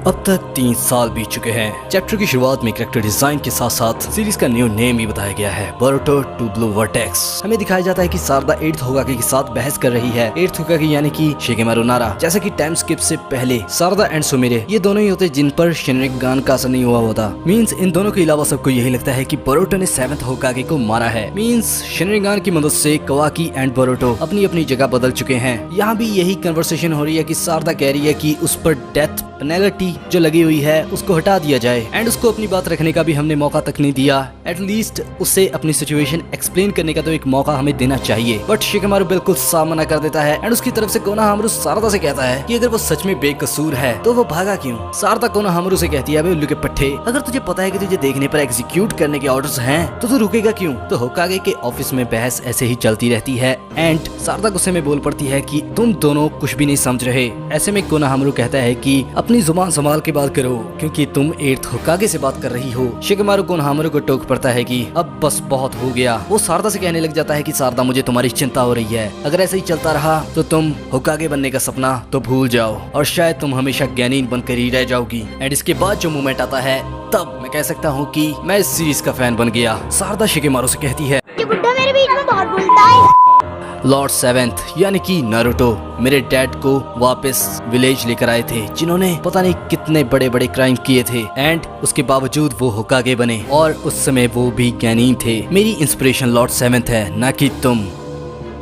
अब तक 3 साल बीत चुके हैं। चैप्टर की शुरुआत में कैरेक्टर डिजाइन के साथ साथ सीरीज का न्यू नेम भी बताया गया है, बोरुटो टू ब्लू वर्टेक्स। हमें दिखाया जाता है कि सारदा 8th होकागे के साथ बहस कर रही है। 8th होकागे यानी कि शिगेमारू नारा। जैसा कि टाइम स्किप से पहले सारदा एंड सुमिरे ये दोनों ही होते जिन पर शिनरिगान का असर नहीं हुआ होता। मींस इन दोनों के अलावा सबको यही लगता है कि बोरुटो ने 7th होकागे को मारा है। मींस शिनरिगान की मदद से कवाकी एंड बोरुटो अपनी अपनी जगह बदल चुके हैं। यहाँ भी यही कन्वर्सेशन हो रही है कि सारदा कह रही है कि उस पर डेथ पेनल्टी जो लगी हुई है उसको हटा दिया जाए एंड उसको अपनी बात रखने का भी हमने मौका तक नहीं दिया। एटलीस्ट उसे अपनी सिचुएशन एक्सप्लेन करने का तो एक मौका हमें देना चाहिए। बट शिगेमारू बिल्कुल साफ मना कर देता है एंड उसकी तरफ से कोनोहामारू सारदा से कहता है कि अगर वो सच में बेकसूर है तो वो भागा क्यों। सारदा कोनोहामारू से कहती है, उल्लू के पट्टे, अगर तुझे पता है कि तुझे देखने पर एग्जीक्यूट करने के ऑर्डर्स हैं तो तू रुकेगा क्यों। तो होकागे के ऑफिस में बहस ऐसे ही चलती रहती है एंड सारदा गुस्से में बोल पड़ती है कि तुम दोनों कुछ भी नहीं समझ रहे। ऐसे में कोनोहामारू कहता है कि अपनी जुबान संभाल के बात करो क्योंकि तुम 8th होकागे से बात कर रही हो। शिगेमारू कोनोहामारू को टोक पड़ता है कि अब बस बहुत हो गया। वो सारदा से कहने लग जाता है कि सारदा मुझे तुम्हारी चिंता हो रही है, अगर ऐसे ही चलता रहा तो तुम होकागे बनने का सपना तो भूल जाओ और शायद तुम हमेशा ज्ञानीन बनकर ही रह जाओगी। एंड इसके बाद जो मोमेंट आता है तब मैं कह सकता हूँ कि मैं इस सीरीज का फैन बन गया। सारदा शिगेमारू से कहती है, ये बुड्ढा मेरे बीच में बहुत बोलता है। लॉर्ड 7th यानी कि नारुतो मेरे डैड को वापस विलेज लेकर आए थे जिन्होंने पता नहीं कितने बड़े बड़े क्राइम किए थे एंड उसके बावजूद वो होकागे बने और उस समय वो भी ज्ञानी थे। मेरी इंस्पिरेशन लॉर्ड 7th है, ना कि तुम।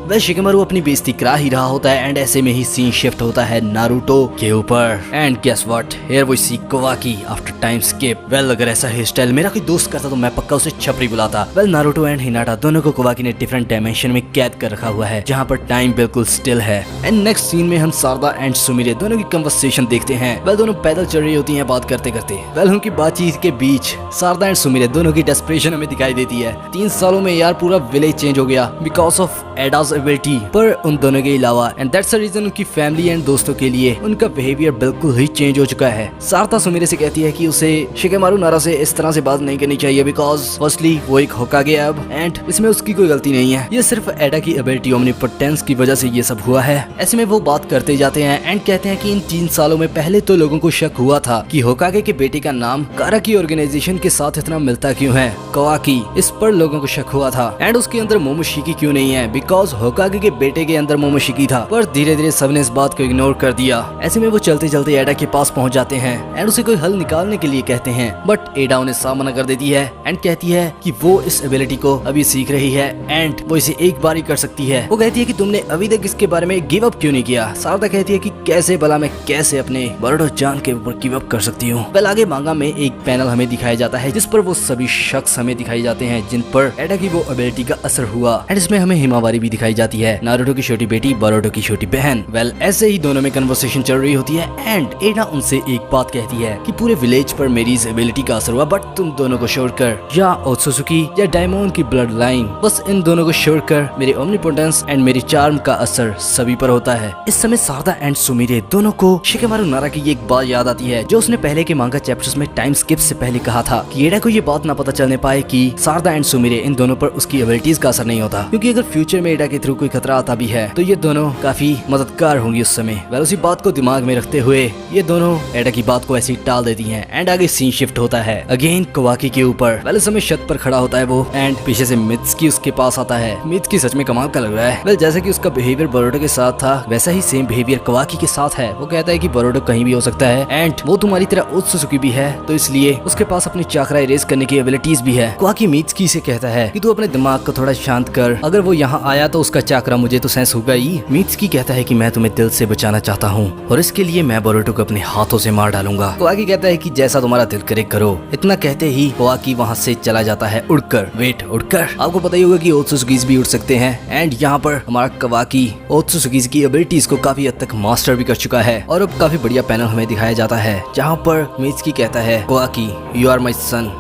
वह शिगेमारू अपनी बेइज्जती करा ही रहा होता है एंड ऐसे में ही सीन शिफ्ट होता है नारुतो के ऊपर। And guess what, here we see Kawaki after time skip. Well अगर ऐसा हेयर स्टाइल मेरा कोई दोस्त करता तो मैं पक्का उसे छपरी बुलाता। वेल नारुतो एंड हिनाटा दोनों को कवाकी ने डिफरेंट डायमेंशन में कैद कर रखा हुआ है जहाँ पर टाइम बिल्कुल स्टिल है। एंड नेक्स्ट सीन में हम सारदा एंड सुमिरे दोनों की कन्वर्सेशन देखते हैं। वेल दोनों पैदल चल रही होती है बात करते करते। वेल उनकी बातचीत के बीच सारदा एंड सुमिरे दोनों की डेस्परेशन हमें दिखाई देती है। 3 सालों में यार पूरा विलेज चेंज हो गया बिकॉज ऑफ एडा's एबिलिटी। पर उन दोनों के अलावा एंड दैट्स द रीजन उनकी फैमिली एंड दोस्तों के लिए उनका बिहेवियर बिल्कुल ही चेंज हो चुका है। सारदा सुमिरे से कहती है कि उसे शिगेमारू नारा से इस तरह से बात नहीं करनी चाहिए बिकॉज फर्स्टली वो एक होकागे अब एंड इसमें उसकी कोई गलती नहीं है। ये सिर्फ एडा की एबिलिटी ओमनीपोटेंस की वजह से ये सब हुआ है। ऐसे में वो बात करते जाते हैं एंड कहते हैं कि इन 3 सालों में पहले तो लोगों को शक हुआ था कि होकागे के बेटे का नाम कारा की ऑर्गेनाइजेशन के साथ इतना मिलता क्यों है, कवाकी। इस पर लोगों को शक हुआ था एंड उसके अंदर मोमोशिकी क्यों नहीं है बिकॉज होकागे के बेटे के अंदर मोमोशिकी था। पर धीरे धीरे सबने इस बात को इग्नोर कर दिया। ऐसे में वो चलते चलते एडा के पास पहुंच जाते हैं एंड उसे कोई हल निकालने के लिए कहते हैं। बट एडा उन्हें साफ मना कर देती है एंड कहती है कि वो इस एबिलिटी को अभी सीख रही है एंड वो इसे एक बार ही कर सकती है। वो कहती है कि तुमने अभी तक इसके बारे में गिव अप क्यों नहीं किया। सारदा कहती है कि कैसे भला मैं कैसे अपने बोरुटो जान के ऊपर गिव अप कर सकती हूँ। वेल आगे मांगा में एक पैनल हमें दिखाया जाता है जिस पर वो सभी शख्स हमें दिखाई जाते हैं जिन पर एडा की वो एबिलिटी का असर हुआ एंड इसमें हमें हिमावारी भी दिखाई जाती है, नारुतो की छोटी बेटी, बोरुटो की छोटी बहन। वेल ऐसे ही दोनों में कन्वर्सेशन चल रही होती है एंड एडा उनसे एक बात कहती है कि पूरे विलेज पर मेरी इस एबिलिटी का असर हुआ बट तुम दोनों को छोड़कर या ओत्सुजुकी या डायमंड की ब्लड लाइन, बस इन दोनों को छोड़कर मेरे ओमनीपोटेंस एंड मेरी चार्म का असर सभी पर होता है। इस समय सारदा एंड सुमिरे दोनों को शिगेमारू नारा की एक बात याद आती है जो उसने पहले के मांगा चैप्टर्स में टाइम स्किप से पहले कहा था कि एडा को ये बात ना पता चलने पाए कि सारदा एंड सुमिरे इन दोनों पर उसकी एबिलिटीज का असर नहीं होता, क्योंकि अगर फ्यूचर में एडा के थ्रू कोई खतरा आता भी है तो ये दोनों काफी मददगार होंगी उस समय। वह उसी बात को दिमाग में रखते हुए ये दोनों एडा की बात को ऐसे ही टाल देती हैं एंड आगे सीन शिफ्ट होता है अगेन कवाकी के ऊपर। वेल समय छत पर खड़ा होता है वो एंड पीछे से मित्सुकी उसके पास आता है। मित्सुकी सच में कमाल का लग रहा है। वेल जैसे कि उसका बिहेवियर बोरुटो के साथ था वैसा ही सेम बिहेवियर कवाकी के साथ है। वो कहता है कि बोरुटो कहीं भी हो सकता है एंड वो तुम्हारी तरह ओत्सुजुकी भी है तो इसलिए उसके पास अपनी चाकरा इरेज करने की एबिलिटीज भी है। कवाकी मित्सुकी से कहता है कि तू अपने दिमाग को थोड़ा शांत कर, अगर वो यहाँ आया तो उसका चाकरा मुझे तो सेंस होगा ही। मित्सुकी कहता है कि मैं तुम्हें दिल से बचाना चाहता हूँ और इसके लिए मैं बोरुटो को अपने हाथों से मार डालूंगा। कवाकी कहता है कि जैसा तुम्हारा दिल करे करो। इतना कहते ही कवाकी वहाँ से चला जाता है उड़कर। वेट, उड़कर? आपको पता ही होगा कि ओत्सुजुकी भी उड़ सकते हैं एंड यहाँ पर हमारा कवाकी ओत्सुजुकी की एबिलिटीज को काफी हद तक मास्टर भी कर चुका है। और अब काफी बढ़िया पैनल हमें दिखाया जाता है जहाँ पर मित्सुकी कहता है कवाकी यू आर माई सन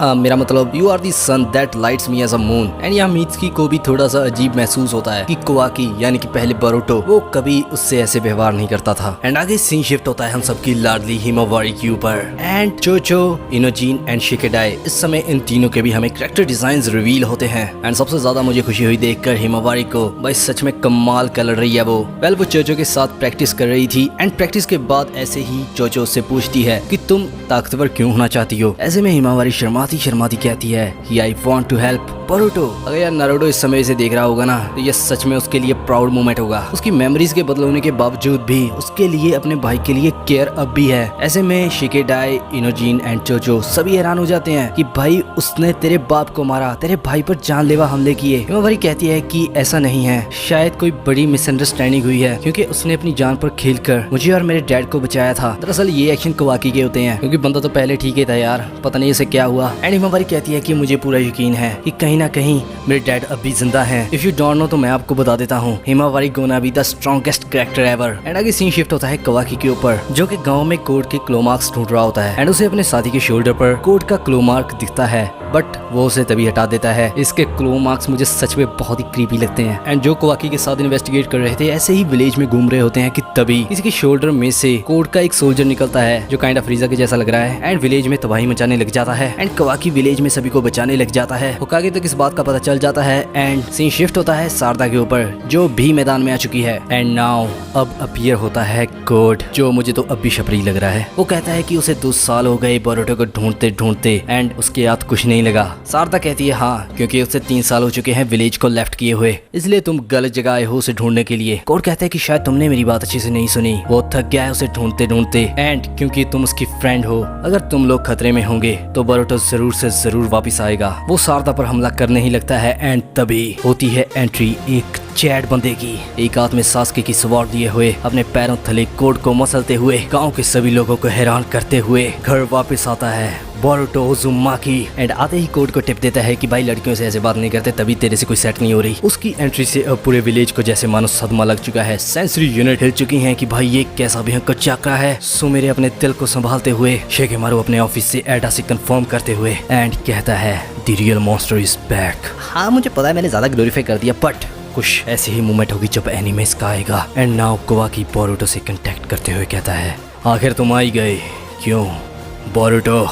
मेरा मतलब you are the sun that lights me as a moon. And यहाँ मीत्सुकी को भी थोड़ा सा अजीब महसूस होता है कि कोवाकी यानी कि पहले बोरुतो वो कभी उससे ऐसे व्यवहार नहीं करता था। एंड आगे सीन शिफ्ट होता है हम सबकी लाडली हिमावारी के ऊपर। एंड चोचो, इनोजिन एंड शिकेडाई, इस समय इन तीनों के भी हमें कैरेक्टर डिजाइन रिवील होते हैं। एंड सबसे ज्यादा मुझे खुशी हुई देखकर हिमावारी को, भाई सच में कमाल कर रही है वो। वेल वो चोचो के साथ प्रैक्टिस कर रही थी एंड प्रैक्टिस के बाद ऐसे ही चोचो उससे पूछती है कि तुम ताकतवर क्यों होना चाहती हो। ऐसे में हिमावारी शर्माती शर्माती कहती है कि I want to help Boruto. अगर यार नारुतो इस समय इसे देख रहा होगा ना तो ये सच में उसके लिए प्राउड मोमेंट होगा। उसकी मेमोरीज के बदल होने के बावजूद भी उसके लिए अपने भाई के लिए केयर अब भी है। ऐसे में शिकेडाई, इनोजिन एंड चोचो सभी हैरान हो जाते हैं कि भाई उसने तेरे बाप को मारा, तेरे भाई पर जानलेवा हमले किए। हिमावारी कहती है कि ऐसा नहीं है, शायद कोई बड़ी मिसअंडरस्टैंडिंग हुई है क्योंकि उसने अपनी जान पर खेलकर मुझे और मेरे डैड को बचाया था। दरअसल ये एक्शन कोवाकी के होते हैं क्योंकि बंदा तो पहले ठीक ही था यार, पता नहीं इसे क्या हुआ। एंड हिमावारी कहती है कि मुझे पूरा यकीन है कि कहीं ना कहीं मेरे डैड अब भी जिंदा हैं। इफ यू डोंट नो तो मैं आपको बता देता हूँ, Himawari gonna be the strongest character ever. And आगे सीन शिफ्ट होता है कोवाकी के ऊपर जो कि गांव में कोड के क्लो मार्क्स ढूंढ रहा होता है। एंड उसे अपने साथी के शोल्डर पर कोड का क्लो मार्क दिखता है बट वो उसे तभी हटा देता है। इसके क्लो मार्क्स मुझे सच में बहुत ही क्रीपी लगते हैं। एंड जो कोवाकी के साथ इन्वेस्टिगेट कर रहे थे ऐसे ही विलेज में घूम रहे होते हैं कि तभी किसी के शोल्डर में से कोड का एक सोल्जर निकलता है जो काइंड ऑफ फ्रीजा के जैसा लग रहा है एंड विलेज में तबाही मचाने लग जाता है। एंड कोवाकी विलेज में सभी को बचाने लग जाता है। होकागे तक इस बात का पता चल जाता है एंड सीन शिफ्ट होता है सारदा के ऊपर जो भी मैदान में आ चुकी है। एंड नाउ अब अपीयर होता है कोड जो मुझे तो अब भी शपरी लग रहा है। वो कहता है कि उसे 2 साल हो गए बोरुतो को ढूंढते ढूंढते एंड उसके याद कुछ नहीं लगा। सारदा कहती है हाँ क्योंकि उसे 3 साल हो चुके हैं विलेज को लेफ्ट किए हुए, इसलिए तुम गलत जगह आए हो उसे ढूंढने के लिए। कोड कहता है कि शायद तुमने मेरी बात अच्छे से नहीं सुनी, वो थक गया है उसे ढूंढते ढूंढते। एंड क्योंकि तुम उसकी फ्रेंड हो, अगर तुम लोग खतरे में होंगे तो बोरुतो जरूर से जरूर वापिस आएगा। वो सारदा पर हमला करने ही लगता है एंड तभी होती है एंट्री एक चैट बंदे की, एक हाथ में सास्के की सवार दिए हुए अपने पैरों थले कोड को मसलते हुए गांव के सभी लोगों को हैरान करते हुए घर वापस आता है बोरुतो उजुमाकी। एंड आते ही कोड को टिप देता है कि भाई लड़कियों से ऐसे बात नहीं करते तभी तेरे से कोई सेट नहीं हो रही। उसकी एंट्री से अब पूरे विलेज को जैसे मानो सदमा लग चुका है, सेंसरी यूनिट हिल चुकी हैं कि भाई ये कैसा भयंकर चाकरा है। सो मेरे अपने दिल को संभालते हुए शेगेमारू अपने ऑफिस से एडा से कंफर्म करते हुए एंड कहता है the real monster is back. हाँ मुझे पता है मैंने ज्यादा ग्लोरीफाई कर दिया बट कुछ ऐसी ही मोमेंट होगी जब एनीमे इसका आएगा। एंड नाउ कोवाकी बोरुतो से कांटेक्ट करते हुए कहता है आखिर तुम आई गए क्यों बोरुतो।